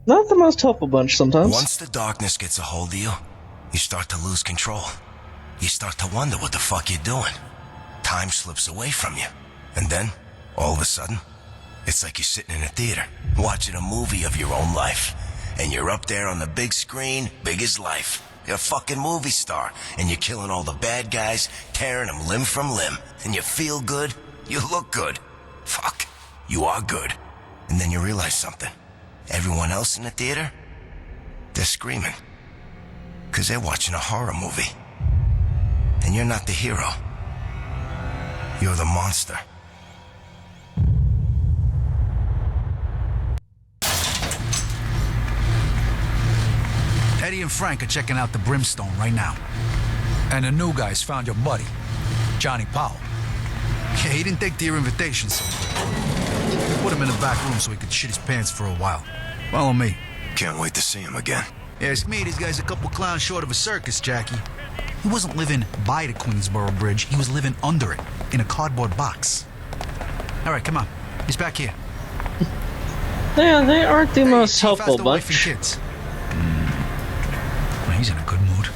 Not the most helpful bunch sometimes. Once the darkness gets a hold of you, you start to lose control. You start to wonder what the fuck you're doing. Time slips away from you. And then, all of a sudden, it's like you're sitting in a theater, watching a movie of your own life. And you're up there on the big screen, big as life. You're a fucking movie star, and you're killing all the bad guys, tearing them limb from limb. And you feel good, you look good. Fuck, you are good. And then you realize something. Everyone else in the theater, they're screaming. 'Cause they're watching a horror movie. And you're not the hero. You're the monster. Eddie and Frank are checking out the Brimstone right now. And the new guys found your buddy, Johnny Powell. Yeah, he didn't take your invitation, so put him in the back room so he could shit his pants for a while. Follow me. Can't wait to see him again. Ask me, this guy's a couple clowns short of a circus, Jackie. He wasn't living by the Queensboro Bridge, he was living under it, in a cardboard box. All right, come on. He's back here. Yeah, they aren't the most Chief, helpful how's the wife bunch. and kids? Well, he's in a good mood.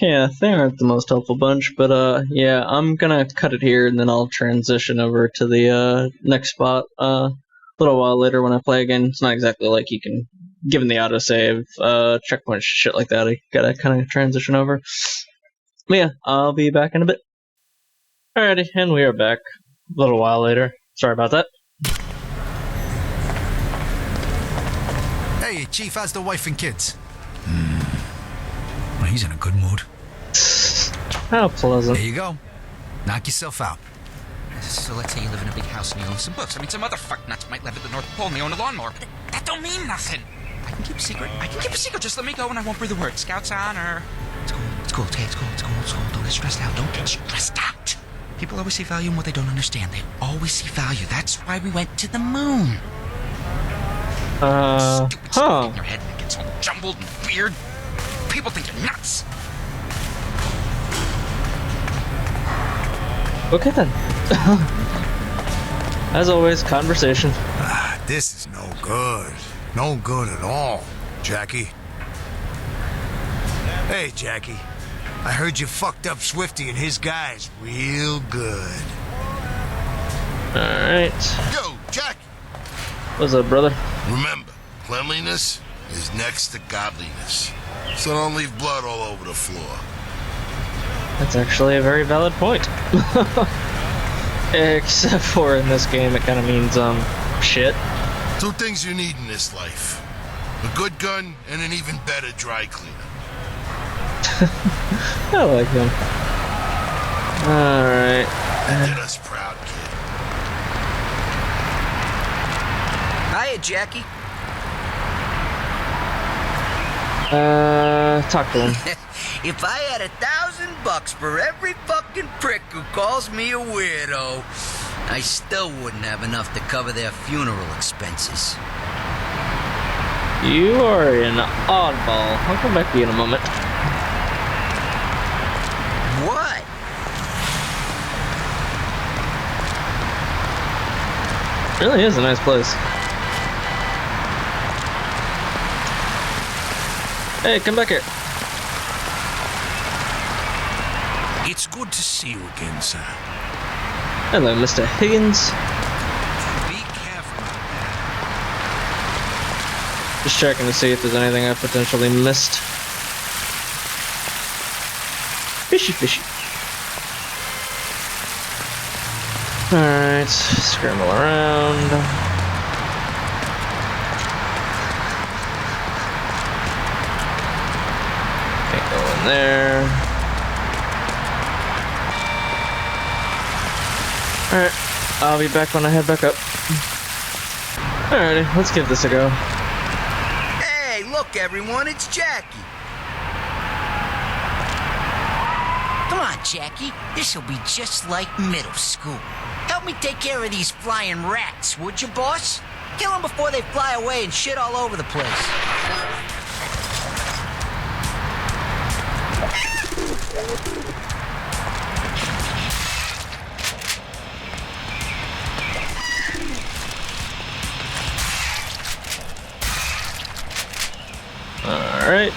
Yeah, they aren't the most helpful bunch, but yeah, I'm gonna cut it here and then I'll transition over to the next spot a little while later when I play again. It's not exactly like you can, given the autosave, checkpoints, shit like that, I gotta kind of transition over. But yeah, I'll be back in a bit. Alrighty, and we are back a little while later. Sorry about that. Hey, Chief, how's the wife and kids? Well, he's in a good mood. How pleasant. There you go. Knock yourself out. So let's say you live in a big house and you own some books. I mean, some other fuck nuts might live at the North Pole and they own a lawnmower. But that don't mean nothing. I can keep a secret. Just let me go and I won't breathe a word. Scouts honor. It's cool. It's cool. Don't get stressed out. People always see value in what they don't understand. They always see value. That's why we went to the moon. Stupid stuff in your head and it gets all jumbled and weird. People think you're nuts. Okay then. As always, conversation. This is no good. No good at all, Jackie. Hey, Jackie. I heard you fucked up Swifty and his guys real good. Alright. Yo, Jack, What's up, brother? remember, cleanliness is next to godliness. So don't leave blood all over the floor. That's actually a very valid point. Except for in this game, it kind of means, shit. Two things you need in this life. A good gun and an even better dry cleaner. I like him. Alright. That did us proud, kid. Hiya, Jackie. Talk to him. If I had $1,000 for every fucking prick who calls me a weirdo, I still wouldn't have enough to cover their funeral expenses. You are an oddball. I'll come back to you in a moment. What? Really is a nice place. Hey, come back here. It's good to see you again, sir. Hello, Mr. Higgins. Be careful out Just checking to see if there's anything I potentially missed. Fishy. Alright, scramble around. Can't go in there. Alright, I'll be back when I head back up. Alrighty, let's give this a go. Hey, look, everyone, it's Jackie. Come on, Jackie. This'll be just like middle school. Help me take care of these flying rats, would you, boss? Kill them before they fly away and shit all over the place. Alright.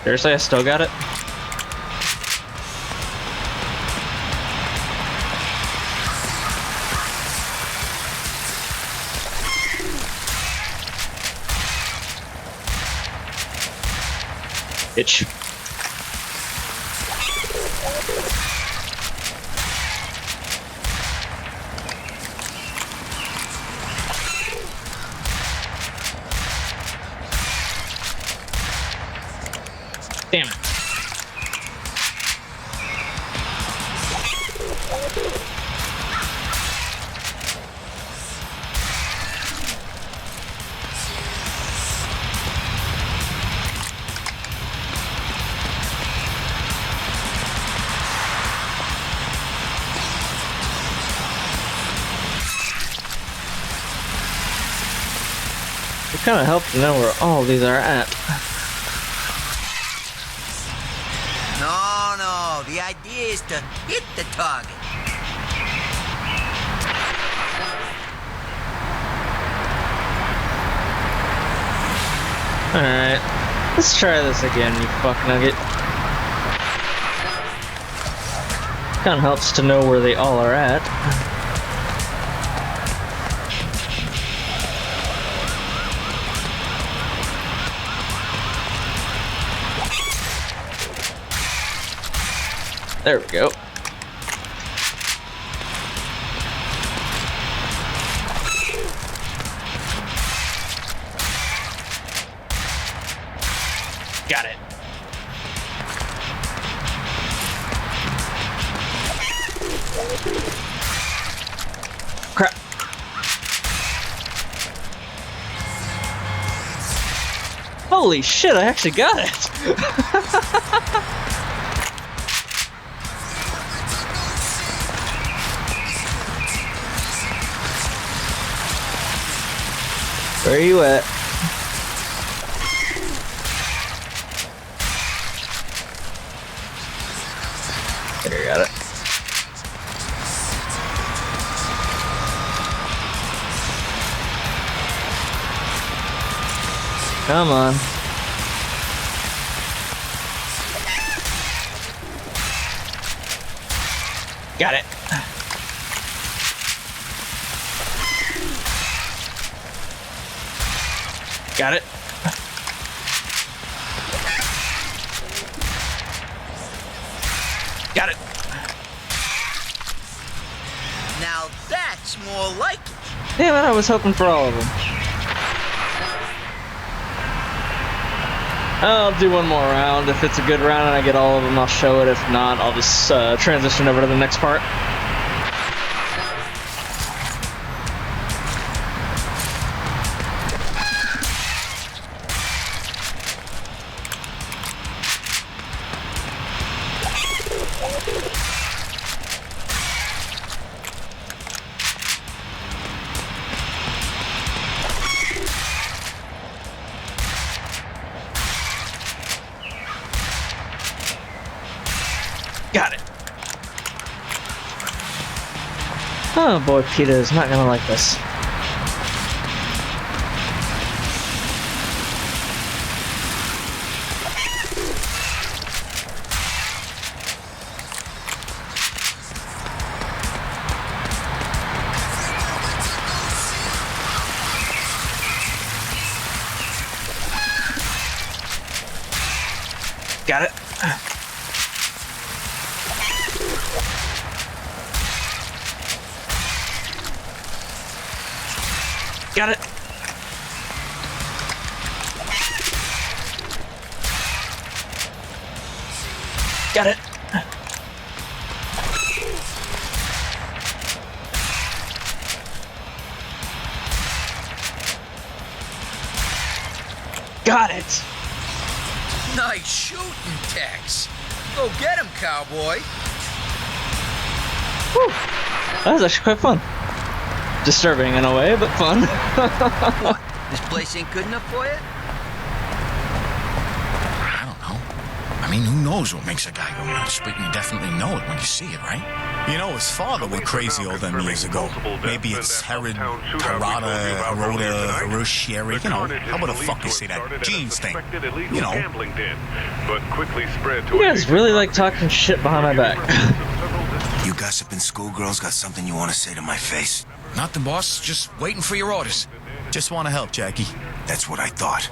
Seriously, I still got it? Bitch. Damn it. It kind of helps to know where all these are at. No, the idea is to hit the target. Alright, let's try this again, you fuck nugget. Kinda helps to know where they all are at. There we go. Got it. Crap. Holy shit, I actually got it! Where are you at? There, you got it. Come on. Got it. Got it. Got it. Now that's more like it. Damn it, I was hoping for all of them. I'll do one more round. If it's a good round and I get all of them, I'll show it. If not, I'll just transition over to the next part. Got it. Oh boy, PETA is not gonna like this. Got it. Got it. Got it. Got it. Nice shooting, Tex. Go get him, cowboy. Whew. That was actually quite fun. Disturbing in a way, but fun. What? This place ain't good enough for you? I mean, who knows what makes a guy go nuts, but you definitely know it when you see it, right? You know, his father went crazy all them years ago. Maybe it's Herod, Harada, Heroda, Heroshieri, you know, how the fuck you say that genes thing? You know. You guys really like talking shit behind my back. You gossiping schoolgirls got something you want to say to my face? Nothing, boss. Just waiting for your orders. Just want to help, Jackie. That's what I thought.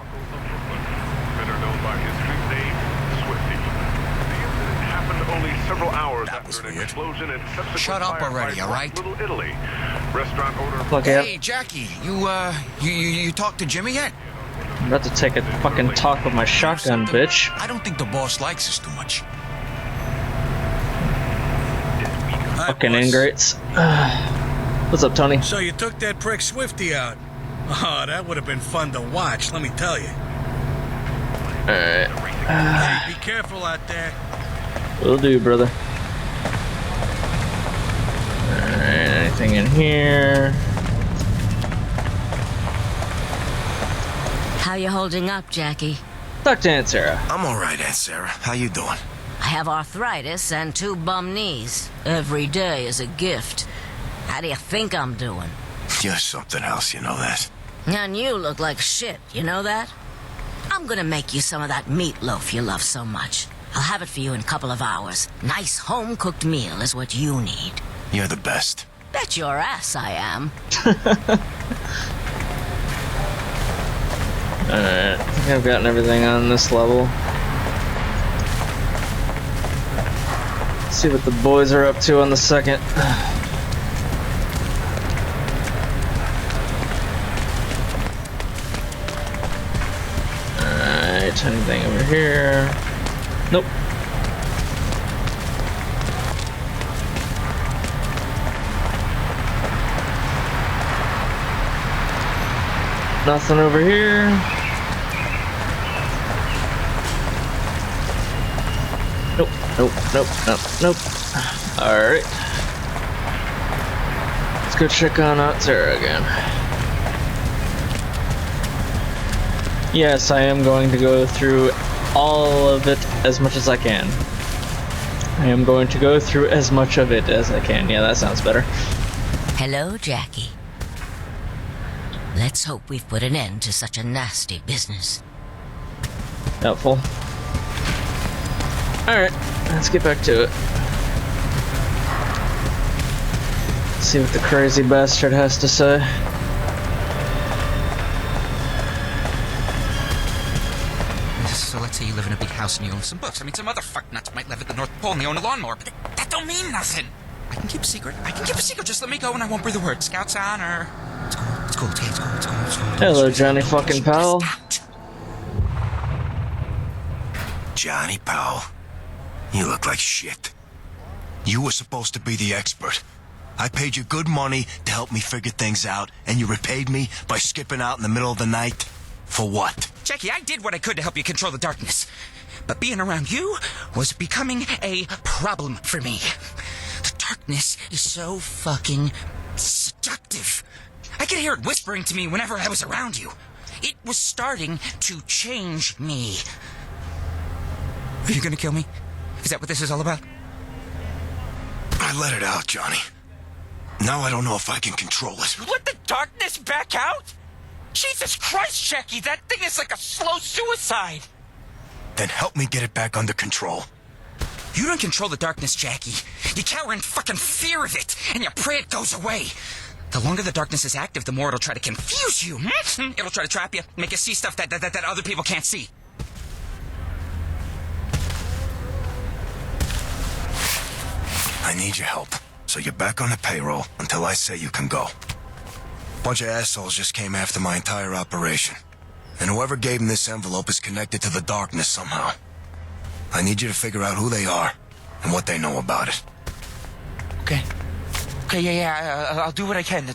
Better known by his street name, Swifty. The incident happened only several hours after an explosion and subsequent Shut up already, all right? Little Italy. Restaurant owner. Look at. Hey, Jackie, you talked to Jimmy yet? I'm about to take a fucking talk with my shotgun, bitch. I don't think the boss likes us too much. Fucking ingrates. What's up, Tony? So you took that prick Swifty out. Oh, that would have been fun to watch, let me tell you. Alright. Hey, be careful out there. Will do, brother. Alright, anything in here? How you holding up, Jackie? Talk to Aunt Sarah. I'm alright, Aunt Sarah. How you doing? I have arthritis and 2 bum knees. Every day is a gift. How do you think I'm doing? You're something else, you know that. And you look like shit, you know that? I'm gonna make you some of that meatloaf you love so much. I'll have it for you in a couple of hours. Nice home-cooked meal is what you need. You're the best. Bet your ass I am. Alright, I think I've gotten everything on this level. Let's see what the boys are up to on the second. Alright, anything over here? Nope. Nothing over here. Nope, nope, nope, nope, nope. Alright. Let's go check on Aunt Sarah again. Yes, I am going to go through all of it as much as I can. I am going to go through as much of it as I can. Yeah, that sounds better. Hello, Jackie. Let's hope we've put an end to such a nasty business. Helpful. Alright, let's get back to it. See what the crazy bastard has to say. So let's say you live in a big house and you own some books. I mean, some other fuck nuts might live at the North Pole and they own a lawnmower, but that don't mean nothing. I can keep a secret. I can keep a secret. Just let me go and I won't breathe a word. Scouts on, or... It's cool. It's cool. It's cool. It's cool. It's cool. Hello, Johnny fucking Powell. Johnny Powell. You look like shit. You were supposed to be the expert. I paid you good money to help me figure things out, and you repaid me by skipping out in the middle of the night? For what? Jackie, I did what I could to help you control the darkness. But being around you was becoming a problem for me. The darkness is so fucking seductive. I could hear it whispering to me whenever I was around you. It was starting to change me. Are you gonna kill me? Is that what this is all about? I let it out, Johnny. Now I don't know if I can control it. Let the darkness back out? Jesus Christ, Jackie, that thing is like a slow suicide. Then help me get it back under control. You don't control the darkness, Jackie. You cower in fucking fear of it, and you pray it goes away. The longer the darkness is active, the more it'll try to confuse you. It'll try to trap you, make you see stuff that other people can't see. I need your help, so you're back on the payroll until I say you can go. Bunch of assholes just came after my entire operation. And whoever gave them this envelope is connected to the darkness somehow. I need you to figure out who they are and what they know about it. Okay, yeah, I'll do what I can.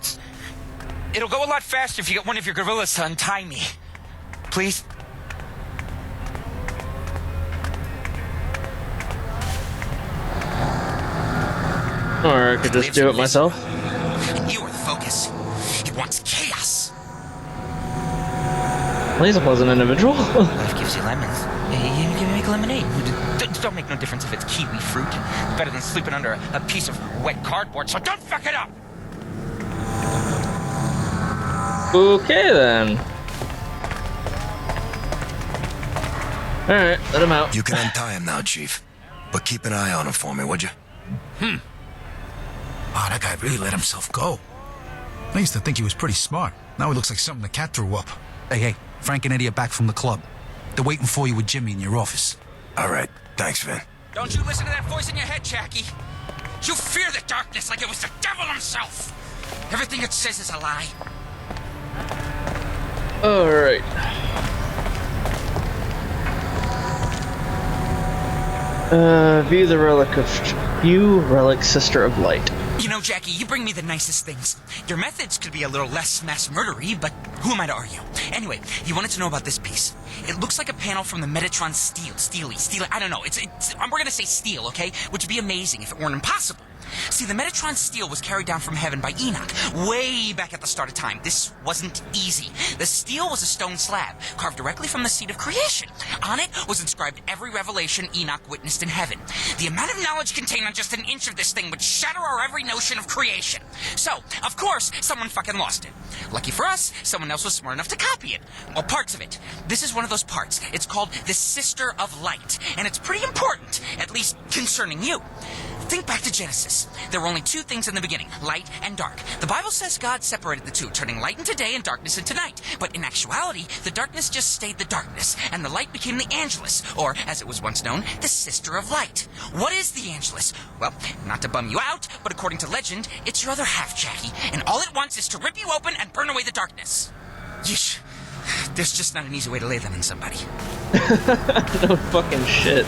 It'll go a lot faster if you get one of your gorillas to untie me. Please? Or I could just do it myself. You are the focus. It wants chaos. Well, he's a pleasant individual. Life gives you lemons. You can make lemonade. Don't make no difference if it's kiwi fruit. Better than sleeping under a piece of wet cardboard, so don't fuck it up! Okay, then. Alright, let him out. You can untie him now, Chief. But keep an eye on him for me, would you? Wow, that guy really let himself go. I used to think he was pretty smart. Now he looks like something the cat threw up. Hey, Frank and Eddie are back from the club. They're waiting for you with Jimmy in your office. All right. Thanks, Vin. Don't you listen to that voice in your head, Jackie. You fear the darkness like it was the devil himself. Everything it says is a lie. Alright. View relic Sister of Light. You know, Jackie, you bring me the nicest things. Your methods could be a little less mass murdery, but who am I to argue? Anyway, you wanted to know about this piece. It looks like a panel from the Metatron Steely. I don't know. We're gonna say steel, okay? Which would be amazing if it weren't impossible. See, the Metatron steel was carried down from heaven by Enoch, way back at the start of time. This wasn't easy. The steel was a stone slab, carved directly from the seed of creation. On it was inscribed every revelation Enoch witnessed in heaven. The amount of knowledge contained on just an inch of this thing would shatter our every notion of creation. So, of course, someone fucking lost it. Lucky for us, someone else was smart enough to copy it. Well, parts of it. This is one of those parts. It's called the Sister of Light, and it's pretty important, at least concerning you. Think back to Genesis. There were only two things in the beginning, light and dark. The Bible says God separated the two, turning light into day and darkness into night. But in actuality, the darkness just stayed the darkness, and the light became the Angelus, or, as it was once known, the Sister of Light. What is the Angelus? Well, not to bum you out, but according to legend, it's your other half, Jackie, and all it wants is to rip you open and burn away the darkness. Yeesh. There's just not an easy way to lay that on somebody. No fucking shit.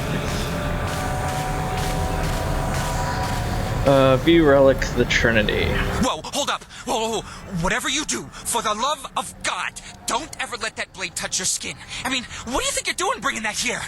View relic the Trinity. Whoa, hold up. Whoa. Whatever you do, for the love of God, don't ever let that blade touch your skin. I mean, what do you think you're doing bringing that here?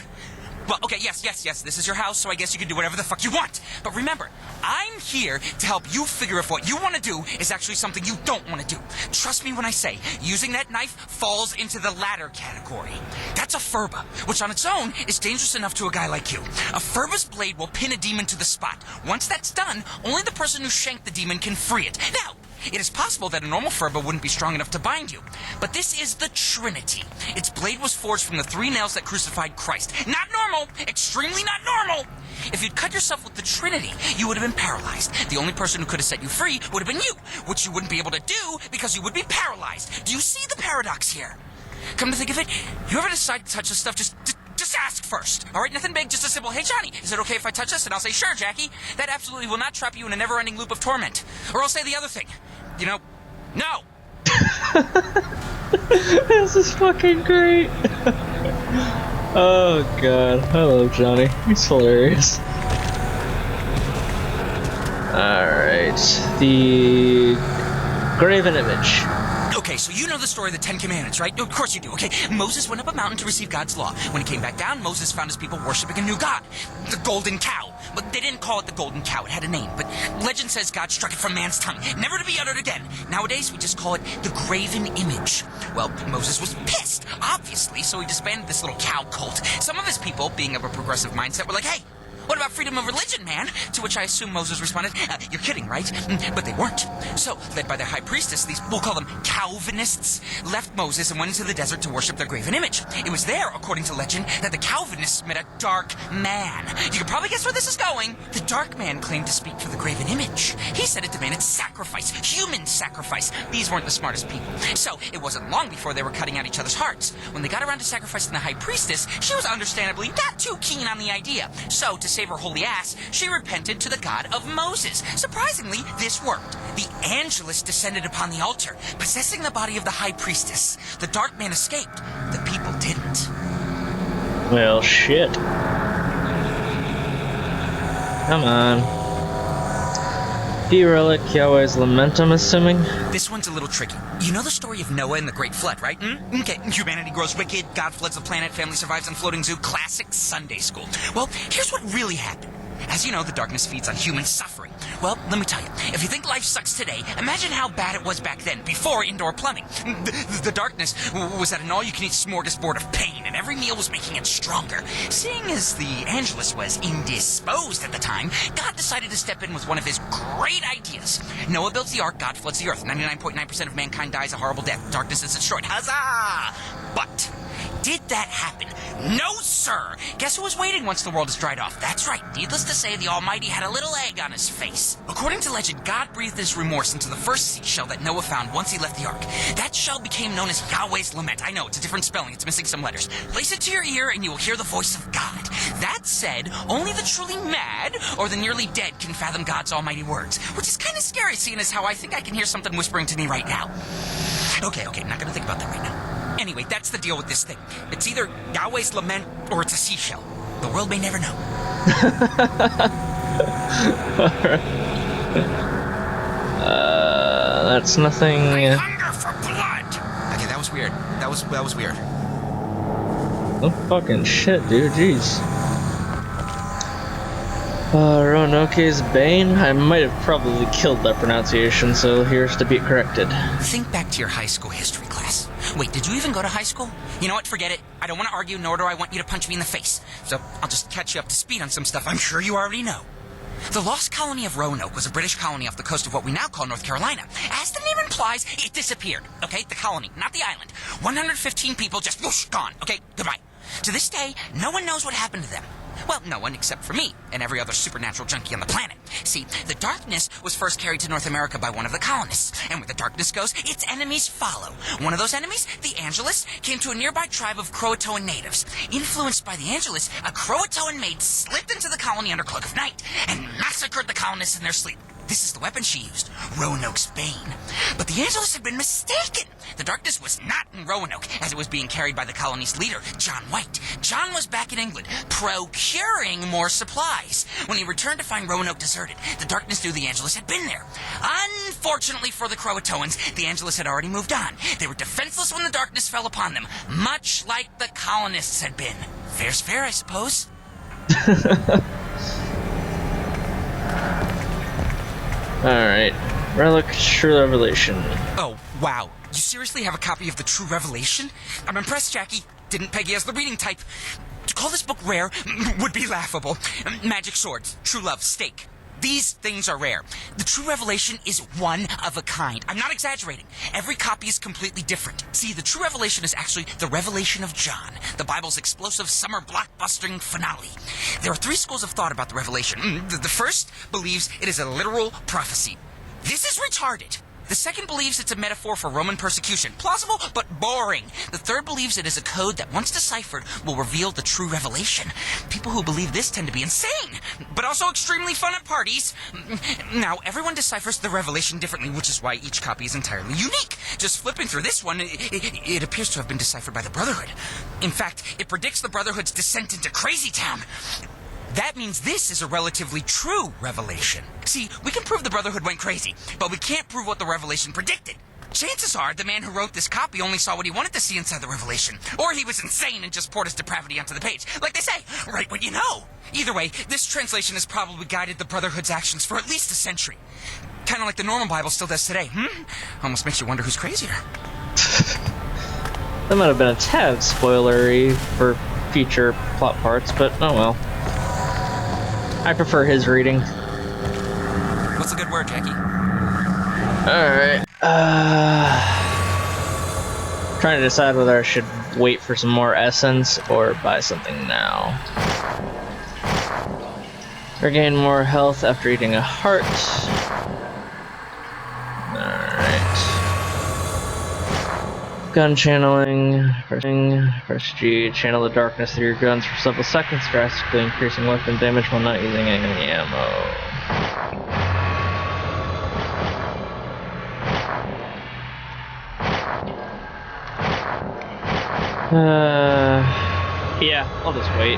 Well, okay, yes, this is your house, so I guess you can do whatever the fuck you want. But remember, I'm here to help you figure if what you want to do is actually something you don't want to do. Trust me when I say, using that knife falls into the latter category. That's a furba, which on its own is dangerous enough to a guy like you. A furba's blade will pin a demon to the spot. Once that's done, only the person who shanked the demon can free it. Now, it is possible that a normal furba wouldn't be strong enough to bind you. But this is the Trinity. Its blade was forged from the 3 nails that crucified Christ. Not normal! Extremely not normal! If you'd cut yourself with the Trinity, you would have been paralyzed. The only person who could have set you free would have been you, which you wouldn't be able to do because you would be paralyzed. Do you see the paradox here? Come to think of it, you ever decide to touch this stuff, just ask first. All right, nothing big, just a simple, hey, Johnny, is it okay if I touch this? And I'll say, sure, Jackie. That absolutely will not trap you in a never-ending loop of torment. Or I'll say the other thing. You know, no. This is fucking great. Oh, God. I love Johnny. He's hilarious. Alright. The graven image. Okay, so you know the story of the 10 Commandments, right? Of course you do, okay? Moses went up a mountain to receive God's law. When he came back down, Moses found his people worshiping a new god, the golden cow. But they didn't call it the golden cow. It had a name. But legend says God struck it from man's tongue, never to be uttered again. Nowadays, we just call it the graven image. Well, Moses was pissed, obviously, so he disbanded this little cow cult. Some of his people, being of a progressive mindset, were like, hey, what about freedom of religion, man? To which I assume Moses responded, you're kidding, right? But they weren't. So, led by their high priestess, these, we'll call them Calvinists, left Moses and went into the desert to worship their graven image. It was there, according to legend, that the Calvinists met a dark man. You can probably guess where this is going. The dark man claimed to speak for the graven image. He said it demanded sacrifice, human sacrifice. These weren't the smartest people. So, it wasn't long before they were cutting out each other's hearts. When they got around to sacrificing the high priestess, she was understandably not too keen on the idea. So, to save her holy ass, she repented to the God of Moses. Surprisingly, this worked. The Angelus descended upon the altar, possessing the body of the high priestess. The dark man escaped. The people didn't. Well, shit. Come on. Relic, Yahweh's Lament, I'm assuming? This one's a little tricky. You know the story of Noah and the Great Flood, right? Okay, humanity grows wicked, God floods the planet, family survives on floating zoo, classic Sunday school. Well, here's what really happened. As you know, the darkness feeds on human suffering. Well, let me tell you, if you think life sucks today, imagine how bad it was back then, before indoor plumbing. The darkness was at an all-you-can-eat smorgasbord of pain, and every meal was making it stronger. Seeing as the Angelus was indisposed at the time, God decided to step in with one of his great ideas. Noah builds the ark, God floods the earth, 99.9% of mankind dies a horrible death, darkness is destroyed. Huzzah! But did that happen? No, sir! Guess who was waiting once the world is dried off? That's right. Needless to say, the Almighty had a little egg on his face. According to legend, God breathed his remorse into the first seashell that Noah found once he left the ark. That shell became known as Yahweh's Lament. I know, it's a different spelling. It's missing some letters. Place it to your ear and you will hear the voice of God. That said, only the truly mad or the nearly dead can fathom God's almighty words, which is kind of scary, seeing as how I think I can hear something whispering to me right now. Okay, I'm not gonna think about that right now. Anyway, that's the deal with this thing. It's either Yahweh's Lament or it's a seashell. The world may never know. That's nothing. I hunger for blood. Okay, that was weird. That was weird. Oh fucking shit, dude. Jeez. Roanoke's Bane? I might have probably killed that pronunciation, so here's to be corrected. Think back to your high school history class. Wait, did you even go to high school? You know what, forget it. I don't want to argue, nor do I want you to punch me in the face. So I'll just catch you up to speed on some stuff I'm sure you already know. The lost colony of Roanoke was a British colony off the coast of what we now call North Carolina. As the name implies, it disappeared. Okay, the colony, not the island. 115 people just whoosh, gone. Okay, goodbye. To this day, no one knows what happened to them. Well, no one except for me and every other supernatural junkie on the planet. See, the darkness was first carried to North America by one of the colonists, and where the darkness goes, its enemies follow. One of those enemies, the Angelus, came to a nearby tribe of Croatoan natives. Influenced by the Angelus, a Croatoan maid slipped into the colony under cloak of night and massacred the colonists in their sleep. This is the weapon she used, Roanoke's Bane. But the Angelus had been mistaken. The darkness was not in Roanoke, as it was being carried by the colony's leader, John White. John was back in England, procuring more supplies. When he returned to find Roanoke deserted, the darkness knew the Angelus had been there. Unfortunately for the Croatoans, the Angelus had already moved on. They were defenseless when the darkness fell upon them, much like the colonists had been. Fair's fair, I suppose. Alright. Relic, True Revelation. Oh, wow. You seriously have a copy of the True Revelation? I'm impressed, Jackie. Didn't peg you as the reading type. To call this book rare would be laughable. Magic swords, true love, steak. These things are rare. The True Revelation is one of a kind. I'm not exaggerating. Every copy is completely different. See, the True Revelation is actually the Revelation of John, the Bible's explosive summer blockbustering finale. There are three schools of thought about the Revelation. The first believes it is a literal prophecy. This is retarded. The second believes it's a metaphor for Roman persecution. Plausible, but boring. The third believes it is a code that, once deciphered, will reveal the true revelation. People who believe this tend to be insane, but also extremely fun at parties. Now, everyone deciphers the revelation differently, which is why each copy is entirely unique. Just flipping through this one, it appears to have been deciphered by the Brotherhood. In fact, it predicts the Brotherhood's descent into Crazy Town. That means this is a relatively true revelation. See, we can prove the Brotherhood went crazy, but we can't prove what the revelation predicted. Chances are the man who wrote this copy only saw what he wanted to see inside the revelation. Or he was insane and just poured his depravity onto the page. Like they say, write what you know. Either way, this translation has probably guided the Brotherhood's actions for at least a century. Kind of like the normal Bible still does today, Almost makes you wonder who's crazier. That might have been a tad spoilery for future plot parts, but oh well. I prefer his reading. What's a good word, Jackie? Alright. Trying to decide whether I should wait for some more essence or buy something now. Regain more health after eating a heart. Gun channeling, press G, channel the darkness through your guns for several seconds, drastically increasing weapon damage while not using enemy ammo. Yeah, I'll just wait.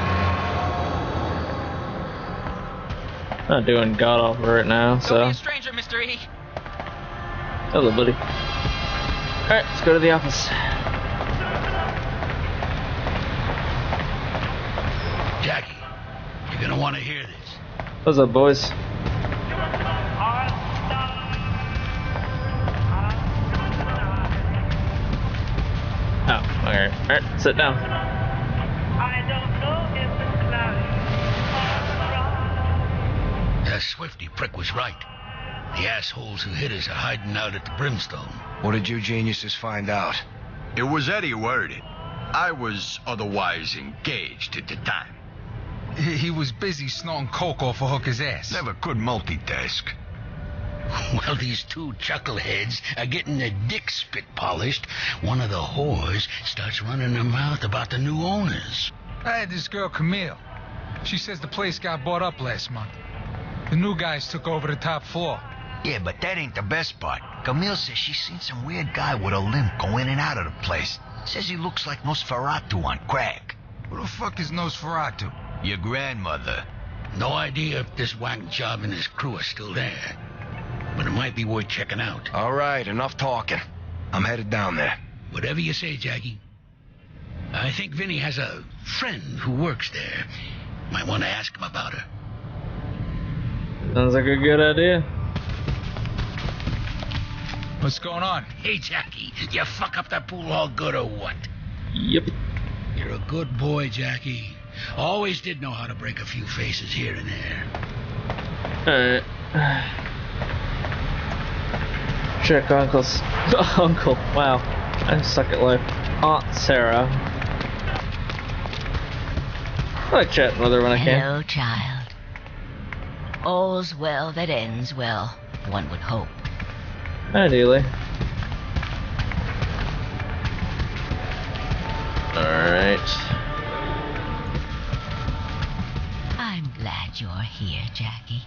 Not doing god awful right now, so. Don't be a stranger, Mr. E. Hello, buddy. Alright, let's go to the office. Jackie, you're gonna want to hear this. What's up, boys? Alright, sit down. That Swifty prick was right. The assholes who hit us are hiding out at the Brimstone. What did you geniuses find out? It was Eddie who heard it. I was otherwise engaged at the time. He was busy snorting coke off a hooker's ass. Never could multitask. Well, these two chuckleheads are getting their dicks spit polished. One of the whores starts running her mouth about the new owners. I had this girl, Camille. She says the place got bought up last month. The new guys took over the top floor. Yeah, but that ain't the best part. Camille says she's seen some weird guy with a limp go in and out of the place. Says he looks like Nosferatu on crack. Who the fuck is Nosferatu? Your grandmother. No idea if this whack job and his crew are still there. But it might be worth checking out. All right, enough talking. I'm headed down there. Whatever you say, Jackie. I think Vinny has a friend who works there. Might want to ask him about her. Sounds like a good idea. What's going on? Hey, Jackie, you fuck up that pool hall good or what? Yep. You're a good boy, Jackie. Always did know how to break a few faces here and there. Alright. Check Uncle's... Uncle, wow. I suck at life. Aunt Sarah. I like chatting with her when I can. Hello, child. All's well that ends well, one would hope. Ideally. Alright. I'm glad you're here, Jackie.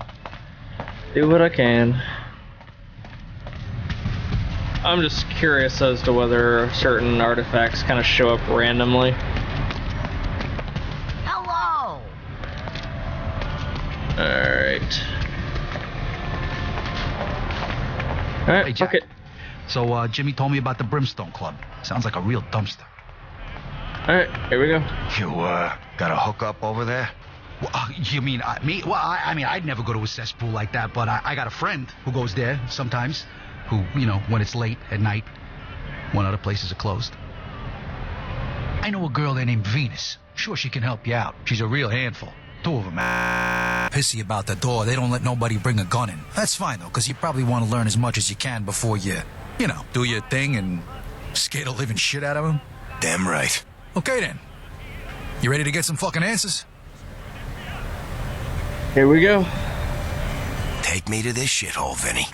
Do what I can. I'm just curious as to whether certain artifacts kind of show up randomly. Hello! Alright. Alright, Hey, fuck Jack. it. So, Jimmy told me about the Brimstone Club. Sounds like a real dumpster. Alright, here we go. You, got a hookup over there? Well, you mean me? Well, I mean, I'd never go to a cesspool like that, but I got a friend who goes there sometimes, who, you know, when it's late at night, when other places are closed. I know a girl there named Venus. Sure, she can help you out. She's a real handful. Two of them. Pissy about the door. They don't let nobody bring a gun in. That's fine, though, because you probably want to learn as much as you can before you know, do your thing and scare the living shit out of them. Damn right. Okay, then. You ready to get some fucking answers? Here we go. Take me to this shithole, Vinny.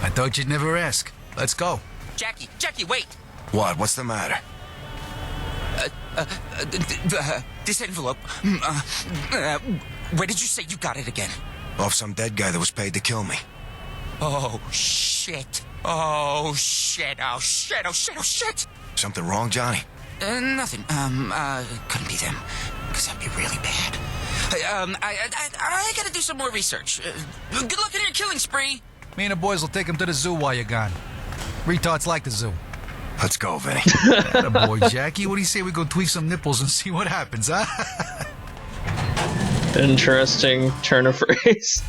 I thought you'd never ask. Let's go. Jackie, wait! What? What's the matter? This envelope. Where did you say you got it again? Off some dead guy that was paid to kill me. Oh, shit. Oh, shit. Oh, shit. Oh, shit. Oh, shit. Something wrong, Johnny? Nothing. Couldn't be them. Because that'd be really bad. I gotta do some more research. Good luck in your killing spree. Me and the boys will take him to the zoo while you're gone. Retards like the zoo. Let's go, Vinny. Attaboy, Jackie. What do you say we go tweak some nipples and see what happens, huh? Interesting turn of phrase.